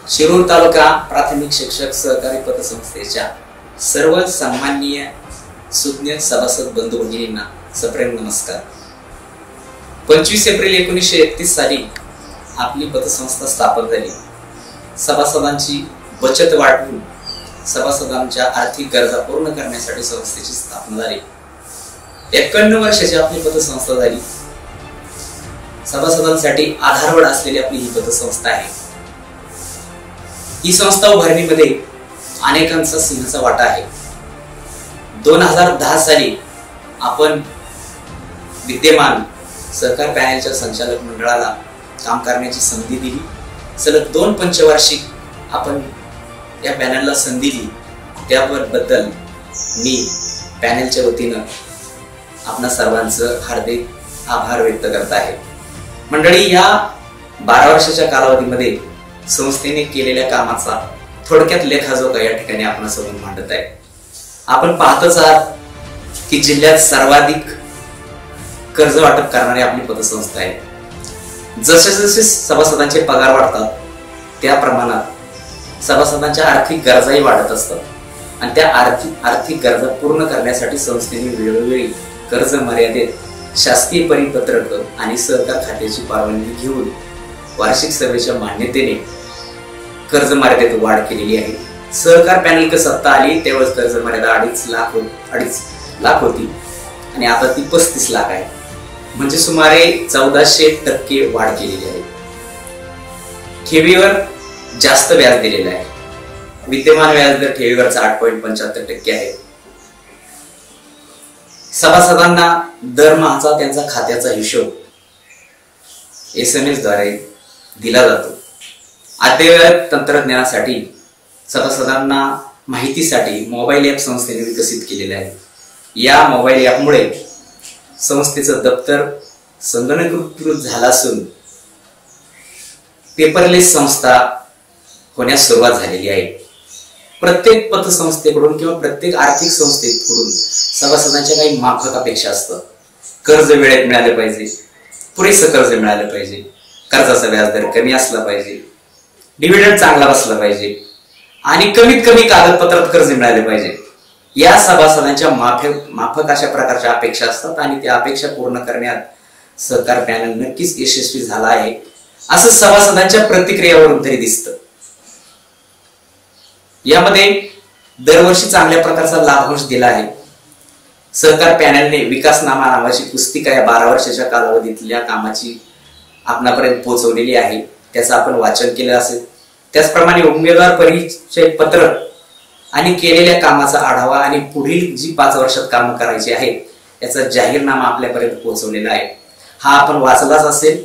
शिरूर तालुका प्राथमिक शिक्षक सहकारी पतसंस्थेच्या सर्व सन्माननीय सुज्ञ सभासद बंधू भगिनींना सप्रेम नमस्कार। 25 एप्रिल 1931 साली आपली पतसंस्था स्थापन झाली। सभासदांची बचत वाढवून सभासदांच्या आर्थिक गरजा पूर्ण करण्यासाठी संस्थेची स्थापना झाली। 51 वर्षाची आपली पतसंस्था झाली। सभासदांसाठी आधारवड असलेली आपली ही पतसंस्था आहे। ही संस्था उभारणीमध्ये अनेकांचा सिंहाचा वाटा आहे। 2010 साली आपण विद्यमान सहकार पॅनलच्या संचालक मंडळाला काम करण्याची संधी दिली। सलग 2 पंचवार्षिक आपण या पॅनलला संधी दिली, त्याबद्दल मी पॅनलच्या वतीनं आपणा सर्वांचं हार्दिक आभार व्यक्त करत आहे। मंडळी, या 12 वर्षाच्या कालावधीमध्ये संस्थेने केलेल्या कामाचा थोडक्यात लेखाजोखा या ठिकाणी आपण समोर मांडत आहे। आपण पाहतच आहात की जिल्ह्यात सर्वाधिक कर्ज वाटप करणारी आपली पतसंस्था आहे। जसे जसे सभासदांचे पगार वाढतात त्या प्रमाणात सभासदांच्या आर्थिक गरजाही वाढत असतात आणि त्या आर्थिक गरजा पूर्ण करण्यासाठी संस्थेने वेळोवेळी कर्ज मर्यादेत शासकीय परिपत्रक आणि सहकार खात्याची परवानगी घेऊन वार्षिक सभेच्या मान्यतेने कर्ज मर्यादेत वाढ केलेली आहे। सहकार पॅनल सत्ता आली तेव्हा कर्ज मर्यादा 2.5 लाख होती आणि आता ती 35 लाख आहे, म्हणजे सुमारे 1400% वाढ केलेली आहे। ठेवीवर जास्त व्याज दिलेलं आहे। विद्यमान व्याजदर ठेवीवरचा 8.75% आहे। सभासदांना दरमहाचा त्यांचा खात्याचा हिशोब SMS द्वारे दिला जातो। अद्ययावत तंत्रज्ञानासाठी सभासदांना माहितीसाठी मोबाईल ॲप संस्थेने विकसित केलेले आहे। या मोबाईल ॲपमुळे संस्थेचं दप्तर संगणकीकृत झालं असून पेपरलेस संस्था होण्यास सुरुवात झालेली आहे। प्रत्येक पतसंस्थेकडून किंवा प्रत्येक आर्थिक संस्थेकडून सभासदांच्या काही माफक अपेक्षा असतात। कर्ज वेळेत मिळाले पाहिजे, पुरेसं कर्ज मिळालं पाहिजे, कर्जाचा व्याजदर कमी असला पाहिजे, डिव्हिडंड चांगला बसला पाहिजे आणि कमीत कमी कागदपत्रात कर्ज मिळाले पाहिजे। या सभासदांच्या माफक अशा प्रकारच्या अपेक्षा असतात आणि त्या अपेक्षा पूर्ण करण्यात सहकार पॅनल नक्कीच यशस्वी झाला आहे, असं सभासदांच्या प्रतिक्रियावरून तरी दिसतं। यामध्ये दरवर्षी चांगल्या प्रकारचा लाभांश दिला आहे। सहकार पॅनलने विकासनामा नावाची पुस्तिका या 12 वर्षाच्या कालावधीतल्या कामाची आपणापर्यंत पोहोचवलेली आहे। त्याचं आपण वाचन केलं असेल। त्याचप्रमाणे उमेदवार परिचय पत्र आणि केलेल्या कामाचा आढावा आणि पुढील जी 5 वर्षात काम करायची आहेत याचा जाहीरनामा आपल्यापर्यंत पोहोचवलेला आहे। हा आपण वाचलाच असेल।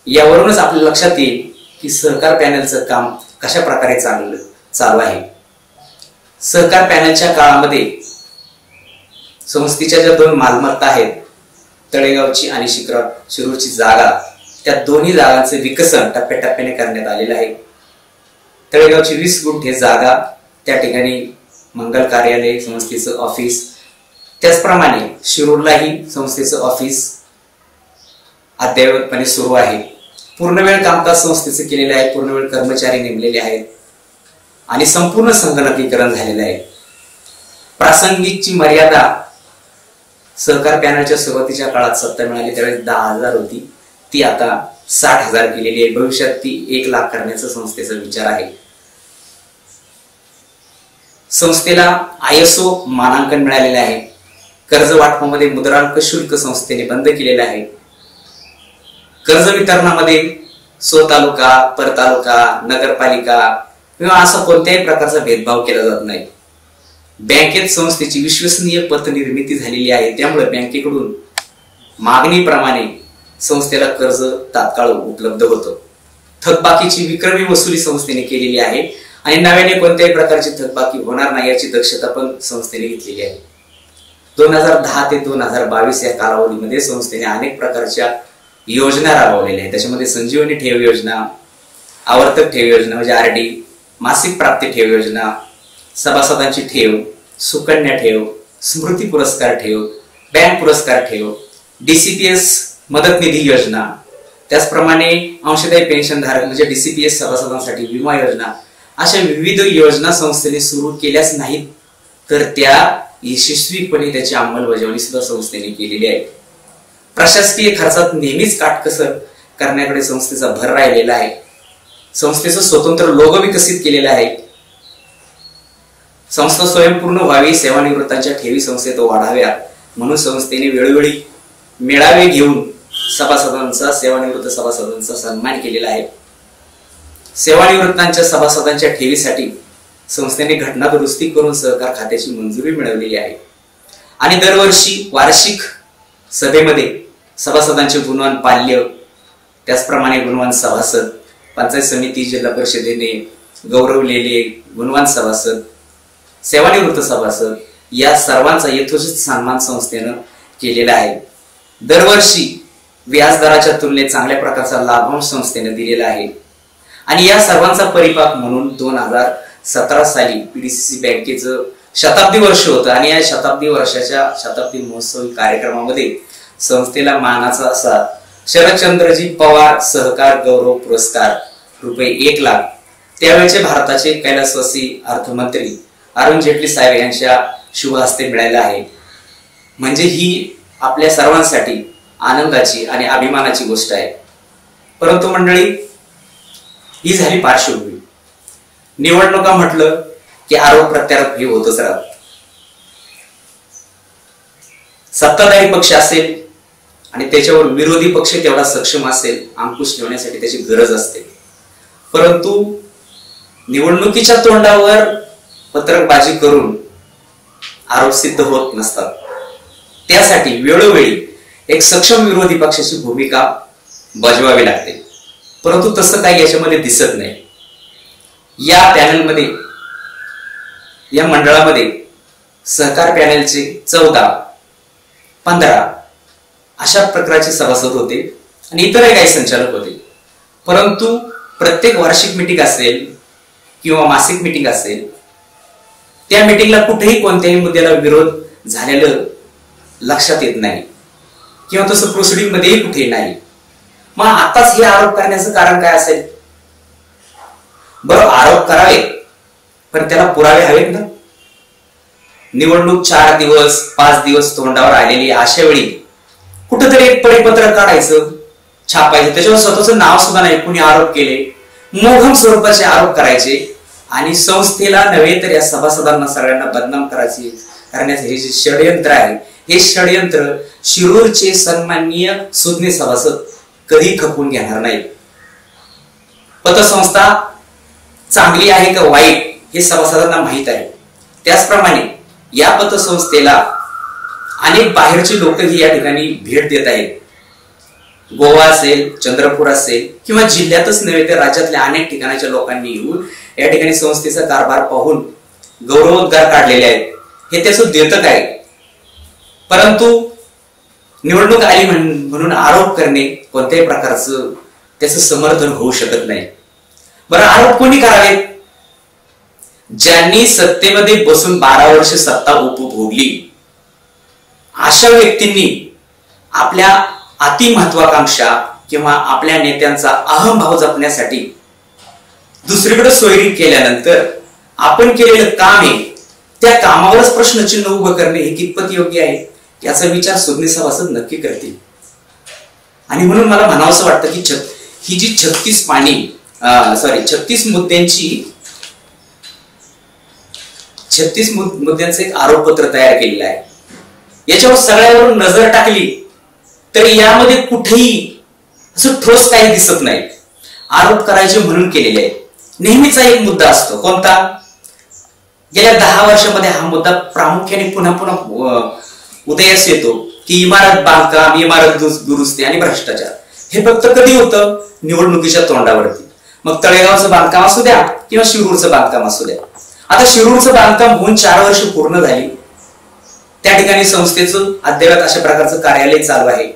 यावरूनच आपल्या लक्षात येईल की सहकार पॅनलचं काम कशा प्रकारे चालू आहे। सहकार पॅनलच्या काळामध्ये संस्थेच्या ज्या 2 मालमत्ता आहेत, तळेगावची आणि शिरूरची जागा, त्या दोन्ही जागांचे विकसन टप्प्याटप्प्याने करण्यात आलेलं आहे। तळेगावची 20 गुंठे जागा, त्या ठिकाणी मंगल कार्यालय, संस्थेचं ऑफिस, त्याचप्रमाणे शिरूरलाही संस्थेचं ऑफिस अद्ययावतपणे सुरू आहे। पूर्णवेळ कामकाज संस्थेचे केलेले आहे, पूर्णवेळ कर्मचारी नेमलेले आहेत आणि संपूर्ण संगणकीकरण झालेलं आहे। प्रासंगिकची मर्यादा सहकार पॅनलच्या सुरुवातीच्या काळात सत्ता मिळाली त्यावेळेस 10,000 होती, ती आता 60,000 केलेली आहे। भविष्यात ती 1 लाख करण्याचा संस्थेचा विचार आहे। संस्थेला ISO मानांकन मिळालेले आहे। कर्ज वाटपामध्ये मुद्रांक शुल्क संस्थेने बंद केलेले आहे। कर्ज वितरणामध्ये स्वतालुका, परतालुका, नगरपालिका किंवा असा कोणत्याही प्रकारचा भेदभाव केला जात नाही। बँकेत संस्थेची विश्वसनीय पतनिर्मिती झालेली आहे, त्यामुळे बँकेकडून मागणीप्रमाणे संस्थेला कर्ज तात्काळ उपलब्ध होतं। थकबाकीची विक्रमी वसुली संस्थेने केलेली आहे आणि नव्याने कोणत्याही प्रकारची थकबाकी होणार नाही याची दक्षता पण संस्थेने घेतलेली आहे। 2010 ते 2022 या कालावधीमध्ये संस्थेने अनेक प्रकारच्या योजना राबवलेल्या आहेत। त्याच्यामध्ये संजीवनी ठेव योजना, आवर्तक ठेव योजना म्हणजे RD, मासिक प्राप्ती ठेव योजना, सभासदांची ठेव, सुकन्या ठेव, स्मृती पुरस्कार ठेव, बँक पुरस्कार ठेव, DCPS मदत निधी योजना, त्याचप्रमाणे अंशदायी पेन्शनधारक म्हणजे DCPS सभासदांसाठी विमा योजना, अशा विविध योजना संस्थेने सुरू केल्याच नाहीत तर त्या यशस्वीपणे त्याची अंमलबजावणी सुद्धा संस्थेने केलेली आहे. प्रशासकीय खर्चात नेहमीच काटकसर करण्याकडे संस्थेचा भर राहिलेला आहे. संस्थेचं स्वतंत्र लोगो विकसित केलेला आहे. संस्था स्वयंपूर्ण व्हावी, सेवानिवृत्तांच्या ठेवी संस्थेत वाढाव्या म्हणून संस्थेने वेळोवेळी मेळावे घेऊन सभासदांचा, सेवानिवृत्त सभासदांचा सन्मान केलेला आहे. सेवानिवृत्तांच्या सभासदांच्या ठेवीसाठी संस्थेने घटना दुरुस्ती करून सहकार खात्याची मंजुरी मिळवलेली आहे आणि दरवर्षी वार्षिक सभेमध्ये सभासदांचे गुणवान पाल्य, त्याचप्रमाणे गुणवान सभासद, पंचायत समिती, जिल्हा परिषदेने गौरवलेले गुणवान सभासद, सेवानिवृत्त सभासद या सर्वांचा यथोचित सन्मान संस्थेनं केलेला आहे. दरवर्षी व्याजदराच्या तुलनेत चांगल्या प्रकारचा लाभांश संस्थेने दिलेला आहे आणि या सर्वांचा परिपाक म्हणून 2017 साली PDCC बँकेचं शताब्दी वर्ष होतं आणि या शताब्दी वर्षाच्या शताब्दी महोत्सवी कार्यक्रमामध्ये संस्थेला मानाचा असा शरदचंद्रजी पवार सहकार गौरव पुरस्कार रुपये 1 लाख त्यावेळेचे भारताचे कैलासवासी अर्थमंत्री अरुण जेटली साहेब यांच्या शुभ हस्ते मिळालेला आहे. म्हणजे ही आपल्या सर्वांसाठी आनंदाची आणि अभिमानाची गोष्ट आहे. परंतु मंडळी, ही झाली पार्श्वभूमी. निवडणुका म्हटलं की आरोप प्रत्यारोप हे होतच राहत. सत्ताधारी पक्ष असेल आणि त्याच्यावर विरोधी पक्ष तेवढा सक्षम असेल, अंकुश ठेवण्यासाठी त्याची गरज असते. परंतु निवडणुकीच्या तोंडावर पत्रकबाजी करून आरोप सिद्ध होत नसतात. त्यासाठी वेळोवेळी एक सक्षम विरोधी पक्षाची भूमिका बजवावी लागते. परंतु तसं काही याच्यामध्ये दिसत नाही. या पॅनलमध्ये, या मंडळामध्ये सहकार पॅनलचे 14, 15 अशा प्रकारचे सभासद होते आणि इतरही काही संचालक होते. परंतु प्रत्येक वार्षिक मीटिंग असेल किंवा मासिक मीटिंग असेल, त्या मीटिंगला कुठेही कोणत्याही मुद्द्याला विरोध झालेलं लक्षात येत नाही किंवा तसं प्रोसिडिंग मध्येही कुठेही नाही. मग आताच हे आरोप करण्याचं कारण काय असेल? बरं, आरोप करावे पण त्याला पुरावे हवेत ना. निवडणूक 4 दिवस 5 दिवस तोंडावर आलेली अशा वेळी कुठेतरी एक परिपत्रक काढायचं, छापायचं, त्याच्यावर स्वतःचं नाव सुद्धा नाही, कुणी आरोप केले, मोघम स्वरूपाचे आरोप करायचे आणि संस्थेला नव्हे तर या सभासदांना सगळ्यांना बदनाम करण्याचे हे जे षडयंत्र आहे, हे षडयंत्र शिरूरचे सन्माननीय सुज्ञ सभासद कधी खपवून घेणार नाही. पतसंस्था चांगली आहे का वाईट हे सभासदांना माहित आहे. त्याचप्रमाणे या पतसंस्थेला अनेक बाहेरचे लोकही या ठिकाणी भेट देत आहेत. गोवा असेल, चंद्रपूर असेल किंवा जिल्ह्यातच नव्हे तर राज्यातल्या अनेक ठिकाणाच्या लोकांनी येऊन या ठिकाणी संस्थेचा कारभार पाहून गौरवोद्गार काढलेले आहेत. हे त्याचं द्योतक आहे. परंतु निवडणूक आली म्हणून आरोप करणे कोणत्याही प्रकारचं त्याचं समर्थन होऊ शकत नाही. बरं, आरोप कोणी करावेत? ज्यांनी सत्तेमध्ये बसून 12 वर्ष सत्ता उपभोगली अशा व्यक्तींनी आपल्या अति महत्वाकांक्षा किंवा आपल्या नेत्यांचा अहंभाव जपण्यासाठी दुसरीकडे सोयरी केल्यानंतर आपण केलेलं काम आहे त्या कामावरच प्रश्नचिन्ह उभं करणे हे कितपत योग्य आहे याचा विचार सुज्ञ सभासद नक्की करतील. आणि म्हणून मला म्हणावंसं वाटतं की ही जी 36 मुद्द्यांचं एक आरोपपत्र तयार केलेलं आहे. याच्यावर सगळ्यावर नजर टाकली तर यामध्ये कुठेही असं ठोस काही दिसत नाही. आरोप करायचे म्हणून केलेले आहे. नेहमीचा एक मुद्दा असतो, कोणता? गेल्या 10 वर्षामध्ये हा मुद्दा प्रामुख्याने पुन्हा पुन्हा उदयास येतो की इमारत बांधकाम, इमारत दुरुस्ती आणि भ्रष्टाचार. हे फक्त कधी होतं? निवडणुकीच्या तोंडावरती. मग तळेगावचं बांधकाम असू द्या किंवा शिरूरचं बांधकाम असू द्या. आता शिरूरचं बांधकाम होऊन 4 वर्ष पूर्ण झाली. त्या ठिकाणी संस्थेचं अद्यावत अशा प्रकारचं कार्यालय चालू आहे.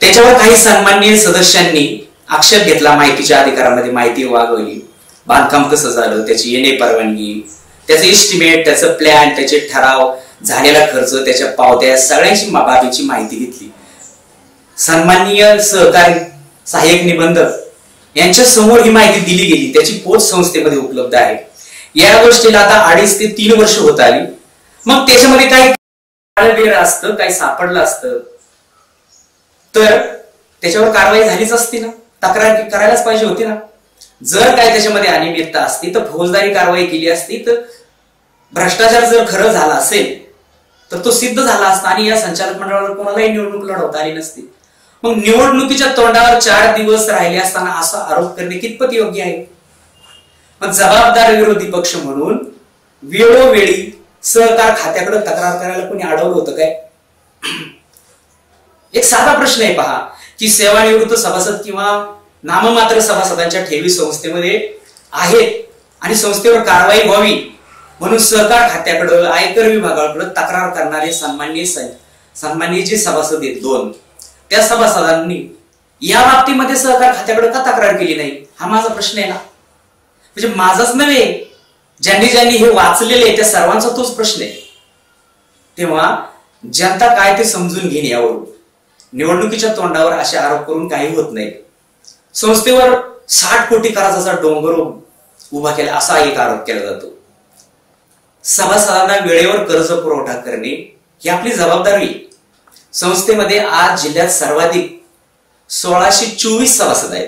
त्याच्यावर काही सन्माननीय सदस्यांनी आक्षेप घेतला, माहितीच्या अधिकारामध्ये माहिती वागवली, बांधकाम कसं झालं, त्याची येणे परवानगी, त्याचं एस्टिमेट, त्याचं प्लॅन, त्याचे ठराव, झालेला खर्च, त्याच्या पावत्या, सगळ्यांची बाबीची माहिती घेतली. सन्माननीय सहकारी सहाय्यक निबंधक यांच्या समोर ही माहिती दिली गेली, त्याची पोच संस्थेमध्ये उपलब्ध आहे. या गोष्टीला आता 2.5 ते 3 वर्ष होत आली. मग त्याच्यामध्ये काय असतं, काय सापडलं असतं तर त्याच्यावर कारवाई झालीच असती ना, तक्रार करायलाच पाहिजे होती ना. जर काय त्याच्यामध्ये अनियमितता असती तर फौजदारी कारवाई केली असती, तर भ्रष्टाचार जर खरं झाला असेल तर तो सिद्ध झाला असता आणि या संचालक मंडळावर कोणालाही निवडणूक लढवता आली नसती. मग निवडणुकीच्या तोंडावर 4 दिवस राहिले असताना असा आरोप करणे कितपत योग्य आहे? मग जबाबदार विरोधी पक्ष म्हणून वेळोवेळी सहकार खात्याकडे तक्रार करायला कोणी अडवलं होतं काय? एक साधा प्रश्न आहे पहा, की सेवानिवृत्त सभासद किंवा नाममात्र सभासदांच्या ठेवी संस्थेमध्ये आहेत आणि संस्थेवर कारवाई व्हावी म्हणून सहकार खात्याकडे, आयकर विभागाकडे तक्रार करणारे सन्माननीय जे सभासद आहेत 2, त्या सभासदांनी या बाबतीमध्ये सहकार खात्याकडे का तक्रार केली नाही, हा माझा प्रश्न आहे ना. म्हणजे माझाच नव्हे, ज्यांनी हे वाचलेले आहे त्या सर्वांचा तोच प्रश्न आहे. तेव्हा जनता काय ते समजून घेणे यावरून निवडणुकीच्या तोंडावर असे आरोप करून काही होत नाही. संस्थेवर 60 कोटी कर्जाचा डोंगर उभा केला असा एक आरोप केला जातो. सभासदांना वेळेवर कर्ज पुरवठा करणे ही आपली जबाबदारी. संस्थेमध्ये आज जिल्ह्यात सर्वाधिक 1624 सभासद आहेत.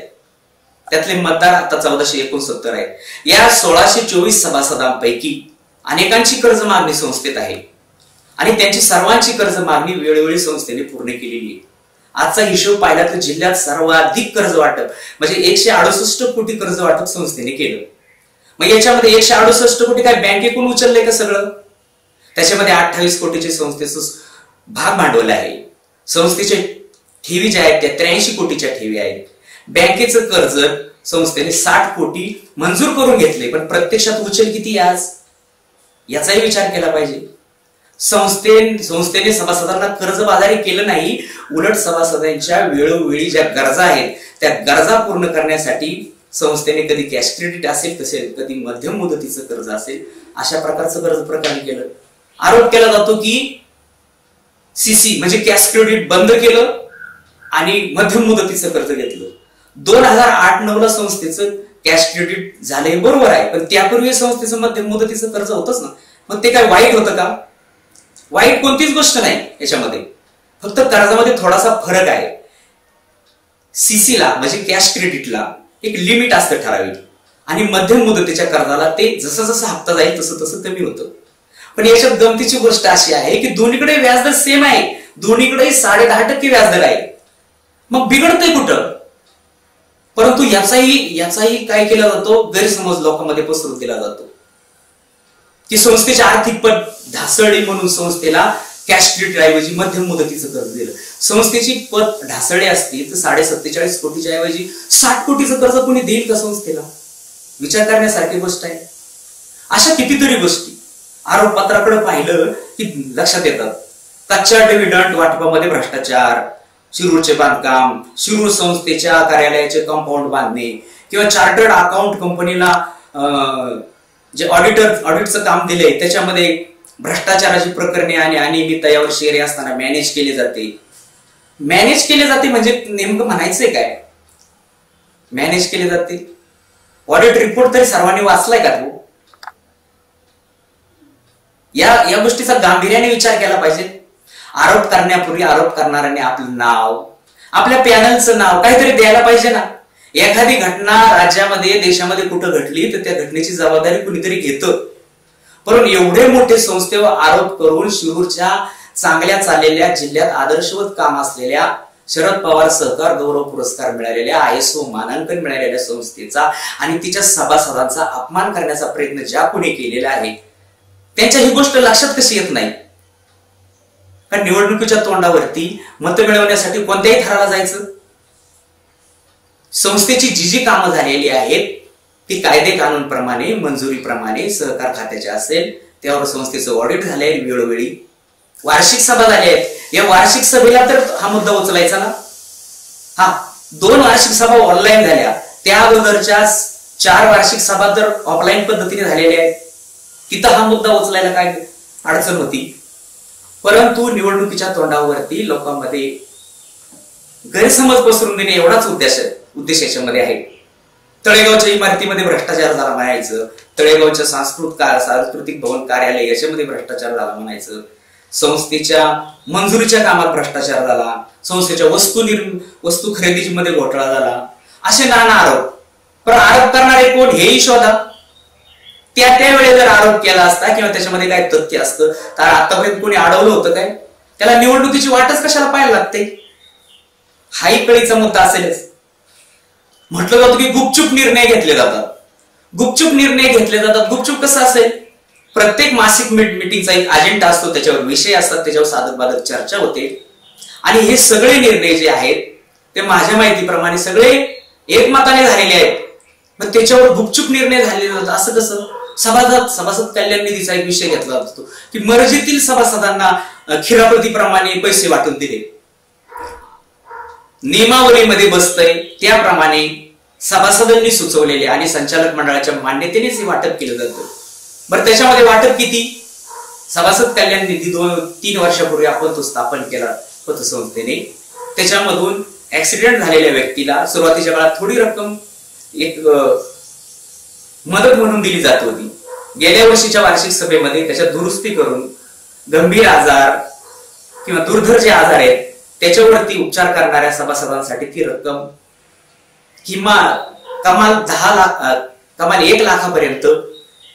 त्यातले मतदार आता 1469 आहेत. या 1624 सभासदांपैकी अनेकांची कर्ज मागणी संस्थेत आहे आणि त्यांची सर्वांची कर्ज मागणी वेळोवेळी संस्थेने पूर्ण केलेली आहे. आजचा हिशोब पाहिला तर जिल्ह्यात सर्वाधिक कर्ज वाटप म्हणजे 168 कोटी कर्ज वाटप संस्थेने केलं. मग याच्यामध्ये 168 कोटी काय बँकेकडून उचललंय का सगळं? त्याच्यामध्ये 28 कोटीचे संस्थेचं भाग भांडवल आहे. संस्थेचे ठेवी ज्या आहेत त्या 83 कोटीच्या ठेवी आहेत. बँकेचं कर्ज संस्थेने 60 कोटी मंजूर करून घेतले, पण प्रत्यक्षात उचल किती आज याचाही विचार केला पाहिजे. संस्थेने सभासदांना कर्जबाजारी केलं नाही, उलट सभासदांच्या वेळोवेळी ज्या गरजा आहेत त्या गरजा पूर्ण करण्यासाठी संस्थेने कधी कॅश क्रेडिट असेल, कधी मध्यम मुदतीचं कर्ज असेल, अशा प्रकारचं कर्ज प्रकरण केलं. आरोप केला जातो की सीसी म्हणजे कॅश क्रेडिट बंद केलं आणि मध्यम मुदतीचं कर्ज घेतलं. 2008-9 ला संस्थेचं कॅश क्रेडिट झालंय बरोबर आहे, पण त्यापूर्वी संस्थेचं मध्यम मुदतीचं कर्ज होतच ना. मग ते काय वाईट होतं का? वाईट कोणतीच गोष्ट नाही याच्यामध्ये, फक्त कर्जामध्ये थोडासा फरक आहे. सीसीला म्हणजे कॅश क्रेडिटला एक लिमिट असतं ठराविक आणि मध्यम मुदतीच्या कर्जाला ते जसं जसं हप्ता जाईल तसं तसं कमी होतं. पण याच्यात गमतीची गोष्ट अशी आहे की दोन्हीकडे व्याजदर सेम आहे, दोन्हीकडे 10.5% व्याजदर आहे. मग बिघडतंय कुठं? परंतु याचाही काय केला जातो, गैरसमज लोकांमध्ये पसरून दिला जातो की संस्थेची आर्थिक पत ढासळली म्हणून संस्थेला कॅश क्रेडिट ऐवजी मध्यम मुदतीचं कर्ज दिलं. संस्थेची पत ढासळली असती तर 47.5 कोटीच्या ऐवजी 60 कोटीचं कर्ज कोणी देईल का संस्थेला? विचार करण्यासारखी गोष्ट आहे. अशा कितीतरी गोष्टी आरोपपत्राकडे पाहिलं की लक्षात येतात. कच्च्या डिव्हिडंड वाटपामध्ये भ्रष्टाचार, शिरूरचे बांधकाम, शिरूर संस्थेच्या कार्यालयाचे कंपाऊंड बांधणे किंवा चार्टर्ड अकाउंट कंपनीला जे ऑडिटचं काम दिलंय त्याच्यामध्ये भ्रष्टाचाराची प्रकरणे आणि अनियमितता यावर शेरे असताना मॅनेज केले जाते म्हणजे नेमकं म्हणायचंय काय? मॅनेज केले जाते. ऑडिट रिपोर्ट तरी सर्वांनी वाचलाय का तो? या गोष्टीचा गांभीर्याने विचार केला पाहिजे. आरोप करण्यापूर्वी आरोप करणाऱ्याने आपलं नाव, आपल्या पॅनलचं नाव काहीतरी द्यायला पाहिजे ना. एखादी घटना राज्यामध्ये देशामध्ये कुठं घडली तर त्या घटनेची जबाबदारी कुणीतरी घेतं. परंतु एवढे मोठे संस्थेवर आरोप करून शिरूरच्या चांगल्या चाललेल्या जिल्ह्यात आदर्शवत काम असलेल्या शरद पवार सहकार गौरव पुरस्कार मिळालेल्या, ISO मानांकन मिळालेल्या संस्थेचा आणि तिच्या सभासदांचा अपमान करण्याचा प्रयत्न ज्या कोणी केलेला आहे त्यांच्या ही गोष्ट लक्षात कशी येत नाही? कारण निवडणुकीच्या तोंडावरती मत मिळवण्यासाठी कोणत्याही थराला जायचं. संस्थेची जी कामं झालेली आहेत ती कायदे कानून प्रमाणे, मंजुरीप्रमाणे सहकार खात्याच्या असेल त्यावर संस्थेचं ऑडिट झालंय, वेळोवेळी वार्षिक सभा झाल्या आहेत. या वार्षिक सभेला तर हा मुद्दा उचलायचा ना. 2 वार्षिक सभा ऑनलाईन झाल्या, त्या अगोदरच्या 4 वार्षिक सभा तर ऑफलाईन पद्धतीने झालेल्या आहेत. तिथं हा मुद्दा उचलायला काय अडचण होती? परंतु निवडणुकीच्या तोंडावरती लोकांमध्ये गैरसमज पसरून देणे एवढाच उद्देश याच्यामध्ये आहे. तळेगावच्या इमारतीमध्ये भ्रष्टाचार झाला म्हणायचं, तळेगावच्या सांस्कृतिक भवन कार्यालय याच्यामध्ये भ्रष्टाचार झाला म्हणायचं, संस्थेच्या मंजुरीच्या कामात भ्रष्टाचार झाला, संस्थेच्या वस्तू खरेदीमध्ये घोटाळा झाला, असे नाना आरोप. पण आरोप करणारे कोण हेही शोधा. त्यावेळी जर आरोप केला असता किंवा त्याच्यामध्ये काय तथ्य असतं तर आतापर्यंत कोणी अडवलं होतं काय? त्याला निवडणुकीची वाटच कशाला पाहायला लागते? हाही कळीचा मुद्दा असेलच. म्हटलं जातं की गुपचूप निर्णय घेतले जातात. गुपचूप कसं असेल? प्रत्येक मासिक मीटिंगचा एक अजेंडा असतो, त्याच्यावर विषय असतात, त्याच्यावर साधक बाधक चर्चा होते आणि हे सगळे निर्णय जे आहेत ते माझ्या माहितीप्रमाणे सगळे एकमताने झालेले आहेत. मग त्याच्यावर गुपचूप निर्णय झालेले जातात. असं कसं? सभासद कल्याण निधीचा एक विषय घेतला जातो की मर्जीतील सभासदांना खिरापतीप्रमाणे पैसे वाटून दिले. नियमावलीमध्ये बसतंय त्याप्रमाणे सभासदांनी सुचवलेले आणि संचालक मंडळाच्या मान्यतेनेच हे वाटप केलं जातं. बरं, त्याच्यामध्ये वाटप किती? सभासद कल्याण निधी 3 वर्षापूर्वी आपण तो स्थापन केला पतसंस्थेने. त्याच्यामधून ऍक्सिडेंट झालेल्या व्यक्तीला सुरुवातीच्या काळात थोडी रक्कम एक मदत म्हणून दिली जात होती. गेल्या वर्षीच्या वार्षिक सभेमध्ये त्याच्यात दुरुस्ती करून गंभीर आजार किंवा दुर्धर जे आजार आहेत त्याच्यावरती उपचार करणाऱ्या सभासदांसाठी ती रक्कम कमाल 1 लाखापर्यंत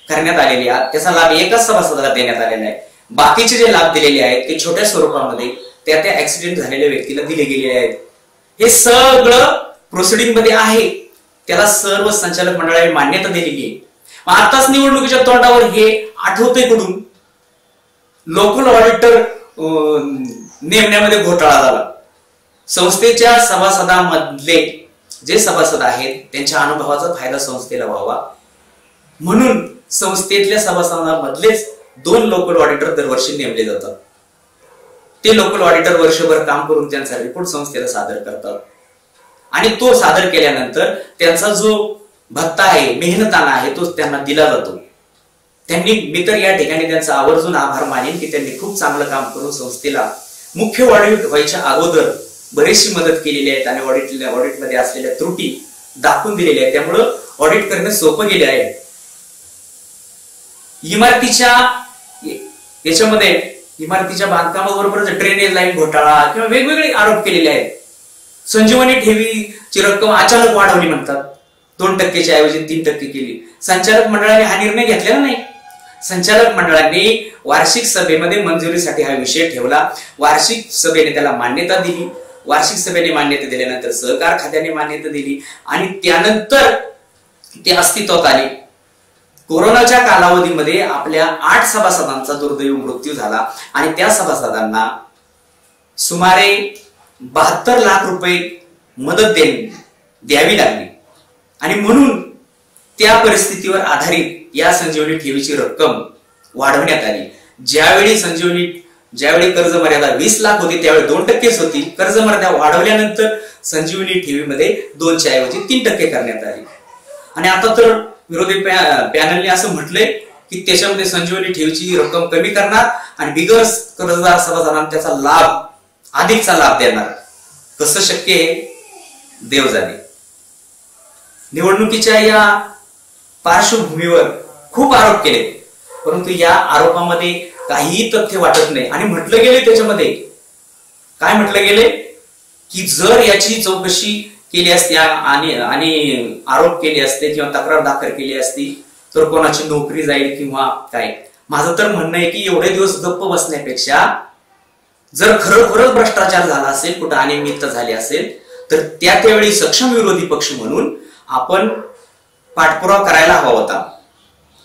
करण्यात आलेली आहे. त्याचा लाभ एकाच सभासदाला देण्यात आलेला आहे. बाकीचे जे लाभ दिलेले आहेत ते छोट्या स्वरूपामध्ये त्या ऍक्सिडेंट झालेल्या व्यक्तीला दिले गेलेले आहेत. हे सगळं प्रोसिडिंग मध्ये आहे. त्याला सर्व संचालक मंडळाने मान्यता दिलेली आहे. आताच निवडणुकीच्या तोंडावर हे आठवतंय कुठून? लोकल ऑडिटर नेमण्यामध्ये घोटाळा झाला. संस्थेच्या सभासदांमधले जे सभासद आहेत त्यांच्या अनुभवाचा फायदा संस्थेला व्हावा म्हणून संस्थेतल्या सभासदांमधलेच 2 लोकल ऑडिटर दरवर्षी नेमले जातात. ते लोकल ऑडिटर वर्षभर काम करून त्यांचा रिपोर्ट संस्थेला सादर करतात आणि तो सादर केल्यानंतर त्यांचा जो भत्ता आहे, मेहनताना आहे, तो त्यांना दिला जातो. मी तर या ठिकाणी त्यांचा आवर्जून आभार मानेन की त्यांनी खूप चांगलं काम करून संस्थेला मुख्य ऑडिट व्हायच्या अगोदर बरीचशी मदत केलेली आहे आणि ऑडिटमध्ये असलेल्या त्रुटी दाखवून दिलेल्या आहेत. त्यामुळं ऑडिट करणं सोपं गेले आहे. इमारतीच्या बांधकामाबरोबरच ड्रेनेज लाईन घोटाळा किंवा वेगवेगळे आरोप केलेले आहेत. संजीवनी ठेवीची रक्कम अचानक वाढवली म्हणतात, 2% ऐवजी 3% केली. संचालक मंडळाने हा निर्णय घेतलेला नाही. संचालक मंडळाने वार्षिक सभेमध्ये मंजुरीसाठी हा विषय ठेवला. वार्षिक सभेने त्याला मान्यता दिली. वार्षिक सभेने मान्यता दिल्यानंतर सहकार खात्याने मान्यता दिली आणि त्यानंतर ते अस्तित्वात आले. कोरोनाच्या कालावधीमध्ये आपल्या 8 सभासदांचा दुर्दैवी मृत्यू झाला आणि त्या सभासदांना सुमारे 72 लाख रुपये मदत द्यावी लागली आणि म्हणून त्या परिस्थितीवर आधारित या संजीवनी ठेवीची रक्कम वाढवण्यात आली. ज्यावेळी कर्ज मर्यादा 20 लाख होती त्यावेळी 2%च होती. कर्ज मर्यादा वाढवल्यानंतर संजीवनी ठेवीमध्ये 2च्या ऐवजी 3% करण्यात आली. आणि आता तर विरोधी पॅनलने असं म्हटलंय की त्याच्यामध्ये संजीवनी ठेवीची रक्कम कमी करणार आणि बिगर कर्जदार सभासदांना त्याचा अधिकचा लाभ देणार. कसं शक्य आहे? देव जाणे. निवडणुकीच्या या पार्श्वभूमीवर खूप आरोप केले परंतु या आरोपामध्ये काहीही तथ्य वाटत नाही. आणि म्हटलं गेले त्याच्यामध्ये काय म्हटलं गेले की जर याची चौकशी केली असती आणि आरोप केले असते किंवा तक्रार दाखल केली असती तर कोणाची नोकरी जाईल किंवा काय. माझं तर म्हणणं आहे की एवढे दिवस गप्प बसण्यापेक्षा जर खरोखरच भ्रष्टाचार झाला असेल, कुठं अनियमितता झाली असेल तर त्यावेळी सक्षम विरोधी पक्ष म्हणून आपण पाठपुरावा करायला हवा होता.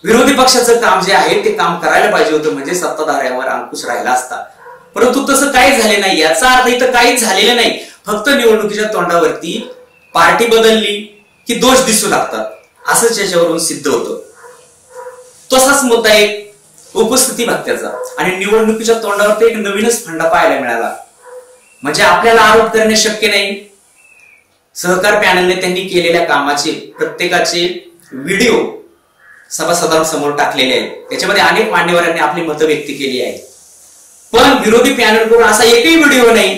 विरोधी पक्षाचं काम जे आहे ते काम करायला पाहिजे होतं, म्हणजे सत्ताधाऱ्यावर अंकुश राहिला असता. परंतु तसं काहीच झाले नाही. याचा अर्थ इथं काहीच झालेलं नाही. फक्त निवडणुकीच्या तोंडावरती पार्टी बदलली की दोष दिसू लागतात असंच याच्यावरून सिद्ध होतं. तसाच मुद्दा एक उपस्थिती भत्त्याचा आणि निवडणुकीच्या तोंडावरती एक नवीनच फंडा पाहायला मिळाला. म्हणजे आपल्याला आरोप करणे शक्य नाही. सहकार पॅनलने त्यांनी केलेल्या कामाचे प्रत्येकाचे व्हिडिओ सभासदांसमोर टाकलेले आहेत. त्याच्यामध्ये अनेक मान्यवरांनी आपली मतं व्यक्त केली आहेत. पण विरोधी पॅनलकडून असा एकही व्हिडिओ नाही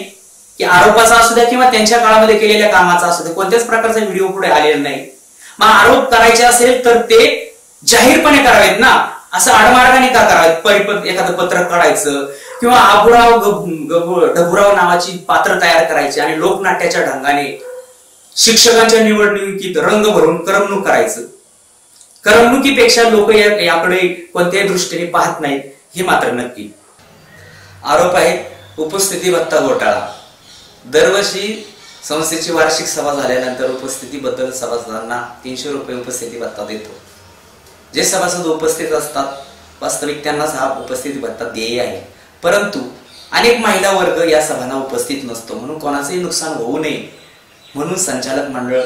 की आरोपाचा असू द्या किंवा त्यांच्या काळामध्ये केलेल्या कामाचा असू द्या, कोणत्याच प्रकारचा व्हिडिओ पुढे आलेला नाही. मग आरोप करायचे असेल तर ते जाहीरपणे करावेत ना, असं आडमार्गाने का करावेत? एखादं पत्रक काढायचं किंवा ढबुराव नावाची पात्र तयार करायची आणि लोकनाट्याच्या ढंगाने शिक्षकांच्या निवडणुकीत रंग भरून करमणूक करायचं. करमणुकीपेक्षा लोक याकडे कोणत्याही दृष्टीने पाहत नाहीत हे मात्र नक्की. आरोप आहे उपस्थिती भत्ता घोटाळा. दरवर्षी संस्थेची वार्षिक सभा झाल्यानंतर उपस्थितीबद्दल सभासदांना 300 रुपये उपस्थिती भत्ता देतो. जे सभासद उपस्थित असतात वास्तविक त्यांनाच हा उपस्थिती भत्ता देय आहे. परंतु अनेक महिला वर्ग या सभांना उपस्थित नसतो, म्हणून कोणाचंही नुकसान होऊ नये म्हणून संचालक मंडळ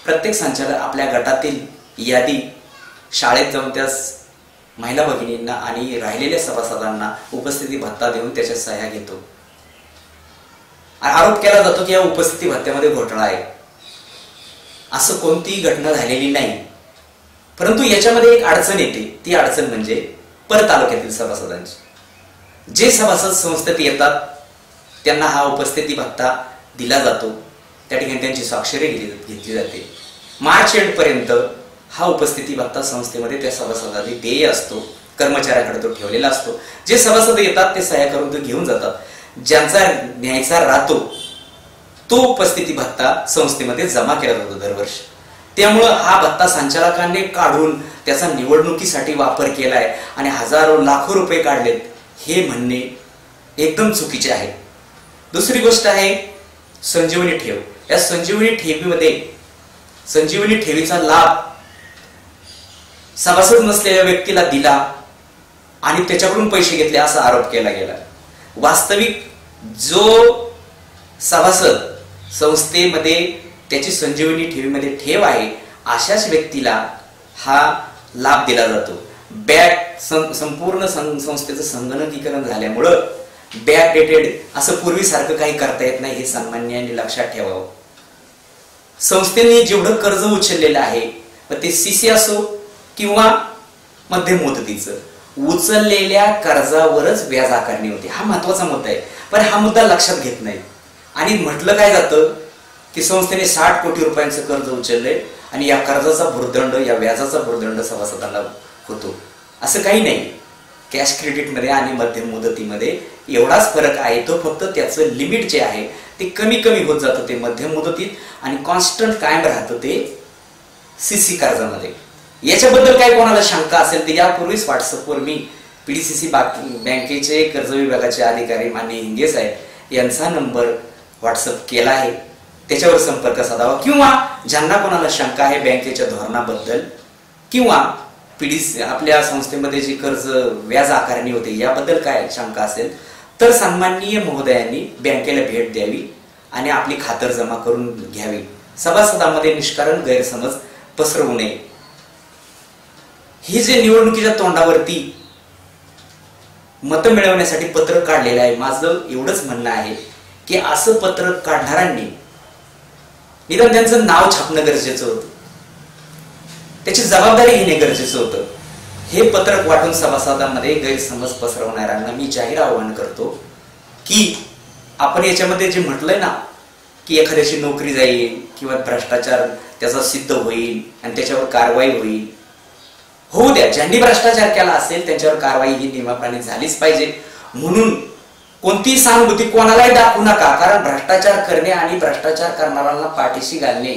प्रत्येक संचालक आपल्या गटातील यादी शाळेत जाऊन त्या महिला भगिनींना आणि राहिलेल्या सभासदांना उपस्थिती भत्ता देऊन त्याच्या सह्या घेतो. आरोप केला जातो की या उपस्थिती भत्त्यामध्ये घोटाळा आहे. असं कोणतीही घटना झालेली नाही. परंतु याच्यामध्ये एक अडचण येते. ती अडचण म्हणजे परतालुक्यातील सभासदांची. जे सभासद संस्थेत येतात त्यांना हा उपस्थिती भत्ता दिला जातो. त्या ठिकाणी त्यांची स्वाक्षरी घेतली जाते. मार्च एंड पर्यंत हा उपस्थिती भत्ता संस्थेमध्ये त्या सभासदांनी देय असतो. कर्मचाऱ्याकडे तो ठेवलेला असतो. जे सभासद येतात ते सह्या करून तो घेऊन जातात. ज्यांचा न्यायचा राहतो तो उपस्थिती भत्ता संस्थेमध्ये जमा केला जातो दरवर्षी. त्यामुळं हा भत्ता संचालकांनी काढून त्याचा निवडणुकीसाठी वापर केलाय आणि हजारो लाखो रुपये काढलेत हे म्हणणे एकदम चुकीचे आहे. दुसरी गोष्ट आहे संजीवनी ठेव. या संजीवनी ठेवीमध्ये संजीवनी ठेवीचा लाभ सभासद नसलेल्या व्यक्तीला दिला आणि त्याच्याकडून पैसे घेतले असा आरोप केला गेला. वास्तविक जो सभासद संस्थेमध्ये त्याची संजीवनी ठेवीमध्ये ठेव आहे अशाच व्यक्तीला हा लाभ दिला जातो. संपूर्ण संस्थेचं संगणकीकरण झाल्यामुळं बॅकडेटेड असं पूर्वीसारखं काही करता येत नाही हे सन्माननीयांनी लक्षात ठेवावं. संस्थेने जेवढं कर्ज उचललेलं आहे ते सीसी असो किंवा मध्यम मुदतीचं उचललेल्या कर्जावरच व्याज आकारणी होते. हा महत्वाचा मुद्दा आहे. पण हा मुद्दा लक्षात घेत नाही आणि म्हटलं काय जातं की संस्थेने 60 कोटी रुपयांचं कर्ज उचललंय आणि या कर्जाचा भुर्दंड या व्याजाचा भुर्दंड सभासदांना होतो. असं काही नाही. कॅश क्रेडिटमध्ये आणि मध्यम मुदतीमध्ये एवढाच फरक आहे. तो फक्त त्याचं लिमिट जे आहे ते कमी कमी होत जातं ते मध्यम मुदतीत आणि कॉन्स्टंट कायम राहतं ते सीसी कर्जामध्ये. याच्याबद्दल काय कोणाला शंका असेल तर यापूर्वीच व्हॉट्सअपवर मी पीडीसीसी बँकेचे कर्ज विभागाचे अधिकारी माननीय हिंगे साहेब यांचा नंबर व्हॉट्सअप केला आहे. त्याच्यावर संपर्क साधावा किंवा ज्यांना कोणाला शंका आहे बँकेच्या धोरणाबद्दल किंवा आपल्या संस्थेमध्ये जी कर्ज व्याज आकारणी होते याबद्दल काय शंका असेल तर सन्माननीय महोदयांनी बँकेला भेट द्यावी आणि आपली खातर जमा करून घ्यावी. सभासदांमध्ये निष्कारण गैरसमज पसरवू नये. ही जे निवडणुकीच्या तोंडावरती मतं मिळवण्यासाठी पत्रक काढलेलं आहे, माझं एवढंच म्हणणं आहे की असं पत्रक काढणाऱ्यांनी निदान त्यांचं नाव छापणं गरजेचं होतं. त्याची जबाबदारी घेणे गरजेचं होतं. हे पत्रक वाटून सभासदांमध्ये गैरसमज पसरवणाऱ्यांना मी जाहीर आवाहन करतो की आपण याच्यामध्ये जे म्हटलंय ना की एखाद्याची नोकरी जाईल किंवा भ्रष्टाचार त्याचा सिद्ध होईल आणि त्याच्यावर कारवाई होईल, होऊ द्या. ज्यांनी भ्रष्टाचार केला असेल त्यांच्यावर कारवाई ही नियमाप्रमाणे झालीच पाहिजे. म्हणून कोणतीही सहानुभूती कोणालाही दाखवू नका, कारण भ्रष्टाचार करणे आणि भ्रष्टाचार करणाऱ्यांना पाठीशी घालणे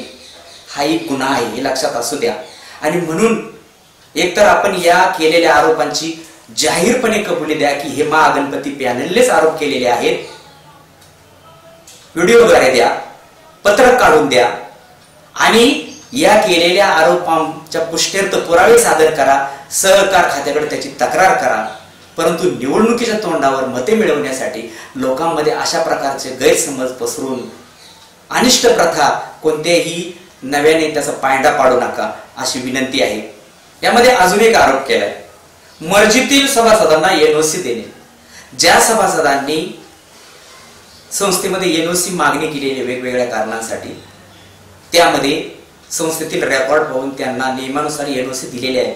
हा एक गुन्हा आहे हे लक्षात असू द्या. आणि म्हणून एकतर आपण या केलेल्या आरोपांची जाहीरपणे कबुली द्या की हे महागणपती पॅनललेच आरोप केलेले आहेत. व्हिडिओद्वारे द्या, पत्रक काढून द्या आणि या केलेल्या आरोपांच्या पुष्टीर्थ पुरावे सादर करा. सहकार खात्याकडे त्याची तक्रार करा. परंतु निवडणुकीच्या तोंडावर मते मिळवण्यासाठी लोकांमध्ये अशा प्रकारचे गैरसमज पसरून अनिष्ट प्रथा कोणत्याही नव्याने त्याचा पायंडा पाडू नका अशी विनंती आहे. यामध्ये अजून एक आरोप केलाय मर्जीतील सभासदांना एनओसी देणे. ज्या सभासदांनी संस्थेमध्ये एनओसी मागणी केलेली वेगवेगळ्या कारणांसाठी त्यामध्ये संस्थेतील रेकॉर्ड पाहून त्यांना नियमानुसार एनओसी दिलेले आहे.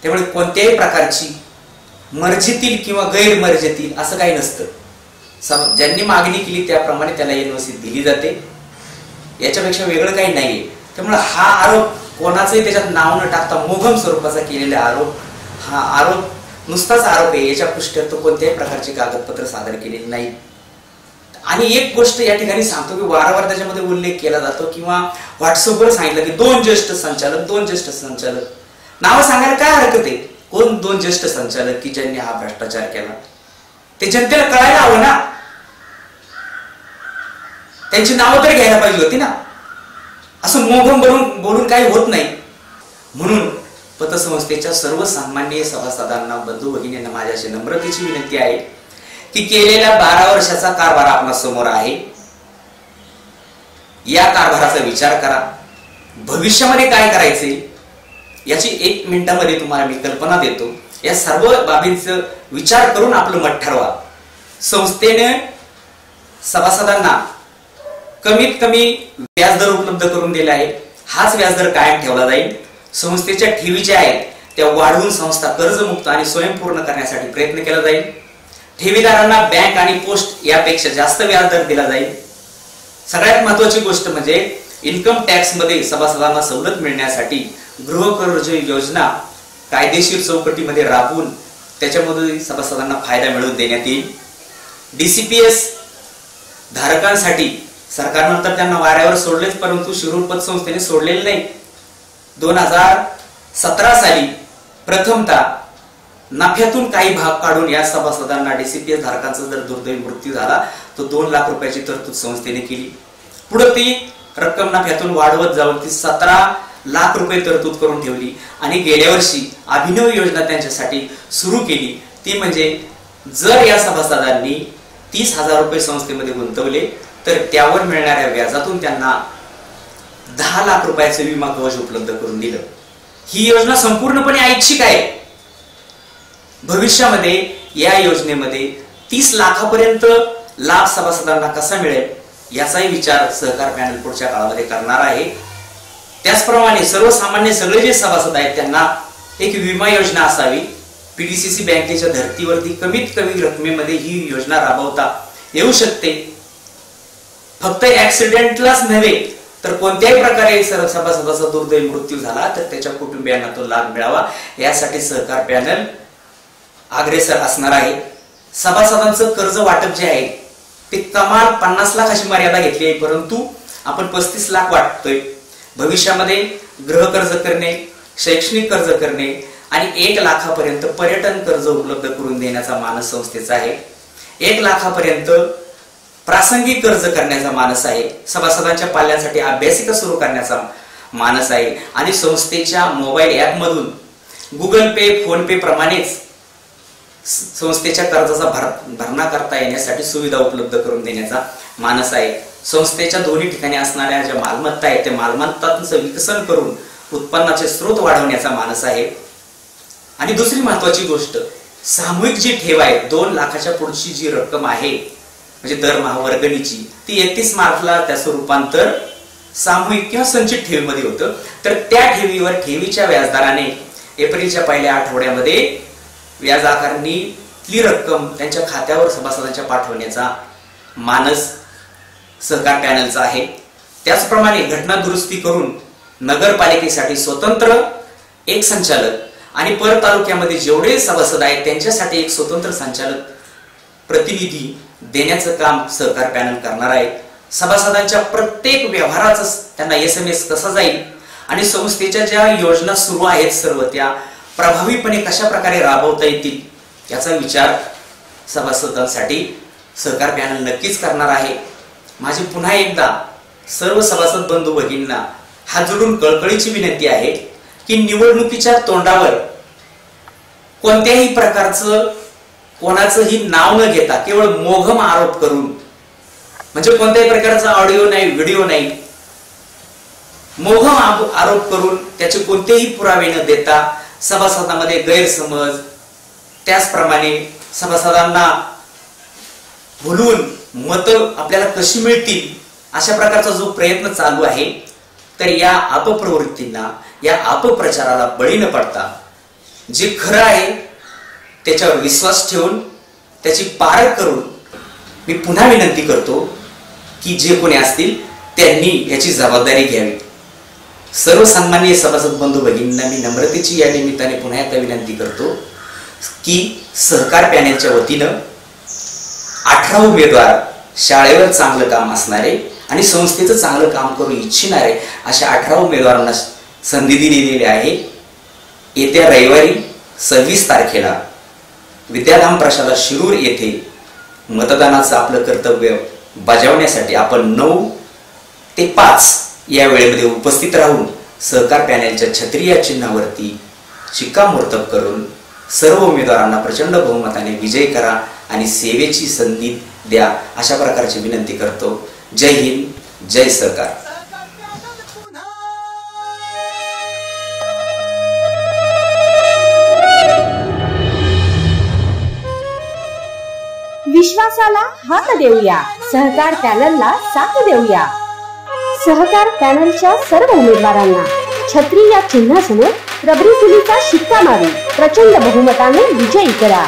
त्यामुळे कोणत्याही प्रकारची मर्जीतील किंवा गैरमर्जीतील असं काही नसतं. ज्यांनी मागणी केली त्याप्रमाणे त्याला एनओसी दिली जाते, याच्यापेक्षा वेगळं काही नाहीये. त्यामुळे हा आरोप कोणाचंही त्याच्यात नाव न टाकता मोघम स्वरूपाचा केलेला आरोप, हा आरोप नुसताच आरोप आहे, याच्या पुष्टीवर तो कोणत्याही प्रकारचे कागदपत्र सादर केलेले नाही. आणि एक गोष्ट या ठिकाणी सांगतो की वारंवार त्याच्यामध्ये उल्लेख केला जातो किंवा व्हॉट्सअपवर सांगितलं की 2 ज्येष्ठ संचालक. नाव सांगायला काय हरकत आहे? कोण 2 ज्येष्ठ संचालक की ज्यांनी हा भ्रष्टाचार केला ते जनतेला कळायला हवं ना. त्यांची नावं तरी घ्यायला पाहिजे होती ना. असं मोघम बोलून काही होत नाही. म्हणून पतसंस्थेच्या सर्व सामान्य सभासदांना, बंधू भगिनींना माझी अशी नम्रतेची विनंती आहे की केलेल्या 12 वर्षाचा कारभार आपल्या समोर आहे. या कारभाराचा विचार करा. भविष्यामध्ये काय करायचे याची 1 मिनिटामध्ये तुम्हाला मी कल्पना देतो. या सर्व बाबींचा विचार करून आपलं मत ठरवा. संस्थेने सभासदांना कमीत कमी व्याजदर उपलब्ध करून दिला आहे. हाच व्याजदर कायम ठेवला जाईल. संस्थेच्या ठेवी ज्या आहेत त्या वाढवून संस्था कर्जमुक्त आणि स्वयंपूर्ण करण्यासाठी प्रयत्न केला जाईल. ठेवीदारांना बँक आणि पोस्ट यापेक्षा जास्त व्याजदर दिला जाईल. सगळ्यात महत्वाची गोष्ट म्हणजे इन्कम टॅक्स मध्ये सभासदांना सवलत मिळण्यासाठी गृहकर्ज योजना कायदेशीर चौकटीमध्ये राबवून त्याच्यामधून सभासदांना फायदा मिळवून देण्यात येईल. DCPS धारकांसाठी सरकारनंतर त्यांना वाऱ्यावर सोडलेच, परंतु शिरूर पतसंस्थेने सोडलेले नाही. 2017 साली प्रथमतः नफ्यातून काही भाग काढून या सभासदांना DCPS धारकांचा जर दुर्दैवी मृत्यू झाला तर 2 लाख रुपयाची तरतूद संस्थेने केली. पुढे ती रक्कम नफ्यातून वाढवत जाऊन ती 17 लाख रुपये तरतूद करून ठेवली. आणि गेल्या वर्षी अभिनव योजना त्यांच्यासाठी सुरू केली. ती म्हणजे जर या सभासदांनी 30,000 रुपये संस्थेमध्ये गुंतवले तर त्यावर मिळणाऱ्या व्याजातून त्यांना 10 लाख रुपयाचे विमा कवच उपलब्ध करून दिलं. ही योजना संपूर्णपणे ऐच्छिक आहे. भविष्यामध्ये या योजनेमध्ये 30 लाखापर्यंत लाभ सभासदांना कसा मिळेल याचाही विचार सहकार पॅनल पुढच्या काळामध्ये करणार आहे. त्याचप्रमाणे सर्वसामान्य सगळे जे सभासद आहेत त्यांना एक विमा योजना असावी. PDCC बँकेच्या धर्तीवरती कमीत कमी रकमेमध्ये ही योजना राबवता येऊ शकते. फक्त ऍक्सिडेंटलाच नव्हे तर कोणत्याही प्रकारे सभासदाचा दुर्दैवी मृत्यू झाला तर त्याच्या कुटुंबियांना तो लाभ मिळावा यासाठी सहकार पॅनल अग्रेसर असणार आहे. सभासदांचं कर्ज वाटप जे आहे ते कमाल 50 लाख अशी मर्यादा घेतली आहे, परंतु आपण 35 लाख वाटतोय. भविष्यामध्ये गृह कर्ज करणे, शैक्षणिक कर्ज करणे आणि 1 लाखापर्यंत पर्यटन कर्ज उपलब्ध करून देण्याचा मानस संस्थेचा आहे. 1 लाखापर्यंत प्रासंगिक कर्ज करण्याचा मानस आहे. सभासदांच्या पाल्यांसाठी अभ्यासिका सुरू करण्याचा मानस आहे. आणि संस्थेच्या मोबाईल ऍप मधून गुगल पे, फोन पे प्रमाणेच संस्थेच्या कर्जाचा भरणा करता येण्यासाठी सुविधा उपलब्ध करून देण्याचा मानस आहे. संस्थेच्या दोन्ही ठिकाणी असणाऱ्या ज्या मालमत्ता आहेत त्या मालमत्तांचं विकसन करून उत्पन्नाचे स्रोत वाढवण्याचा मानस आहे. आणि दुसरी महत्वाची गोष्ट, सामूहिक जी ठेव आहे 2 लाखाच्या पुढची जी रक्कम आहे म्हणजे दरमहा वर्गणीची, ती 31 मार्चला त्याचं रूपांतर सामूहिक किंवा संचित ठेवीमध्ये होतं. तर त्या ठेवीवर ठेवीच्या व्याजदराने एप्रिलच्या पहिल्या आठवड्यामध्ये व्याज आकारणीतली रक्कम त्यांच्या खात्यावर सभासदांच्या पाठवण्याचा मानस सहकार पॅनलचा आहे. त्याचप्रमाणे घटना दुरुस्ती करून नगरपालिकेसाठी स्वतंत्र एक संचालक आणि पर तालुक्यामध्ये जेवढे सभासद आहेत त्यांच्यासाठी एक स्वतंत्र संचालक प्रतिनिधी देण्याचं काम सहकार पॅनल करणार आहे. सभासदांच्या प्रत्येक व्यवहाराचा त्यांना SMS कसा जाईल आणि संस्थेच्या ज्या योजना सुरू आहेत सर्व त्या प्रभावीपणे कशा प्रकारे राबवता येतील याचा विचार सभासदांसाठी सहकार पॅनल नक्कीच करणार आहे. माझी पुन्हा एकदा सर्व सभासद बंधू भगिनींना हात जोडून कळकळीची विनंती आहे की निवडणुकीच्या तोंडावर कोणत्याही प्रकारचं कोणाचंही नाव न घेता केवळ मोघम आरोप करून, म्हणजे कोणत्याही प्रकारचा ऑडिओ नाही, व्हिडिओ नाही, मोघम आरोप करून त्याचे कोणतेही पुरावे न देता सभासदांमध्ये गैरसमज, त्याचप्रमाणे सभासदांना भुलून मतं आपल्याला कशी मिळतील अशा प्रकारचा जो प्रयत्न चालू आहे, तर या अपप्रवृत्तींना, या अपप्रचाराला बळी न पडता जे खरं आहे त्याच्यावर विश्वास ठेवून त्याची पारख करून मी पुन्हा विनंती करतो की जे कोणी असतील त्यांनी याची जबाबदारी घ्यावी. सर्व सन्माननीय सभासद बंधू भगिनींना मी नम्रतेची या निमित्ताने पुन्हा एकदा विनंती करतो की सहकार पॅनेलच्या वतीनं 18 उमेदवार शाळेवर चांगलं काम असणारे आणि संस्थेचं चांगलं काम करू इच्छिणारे अशा 18 उमेदवारांना संधी दिलेली आहे. येत्या रविवारी 26 तारखेला विद्याधाम प्रशाला शिरूर येथे मतदानाचं आपलं कर्तव्य बजावण्यासाठी आपण 9 ते 5 या वेळेमध्ये उपस्थित राहून सहकार पॅनेलच्या छत्री या चिन्हावरती शिक्कामोर्तब करून सर्व उमेदवारांना प्रचंड बहुमताने विजयी करा आणि सेवेची संधी द्या अशा प्रकारची विनंती करतो. जय हिंद, जय सहकार. विश्वासाला हात देऊया, सहकार पॅनलला साथ देऊया. सहकार पॅनलच्या सर्व उमेदवारांना छत्री या चिन्हासमोर रबरी फुलीचा शिक्का मारून प्रचंड बहुमताने विजयी करा.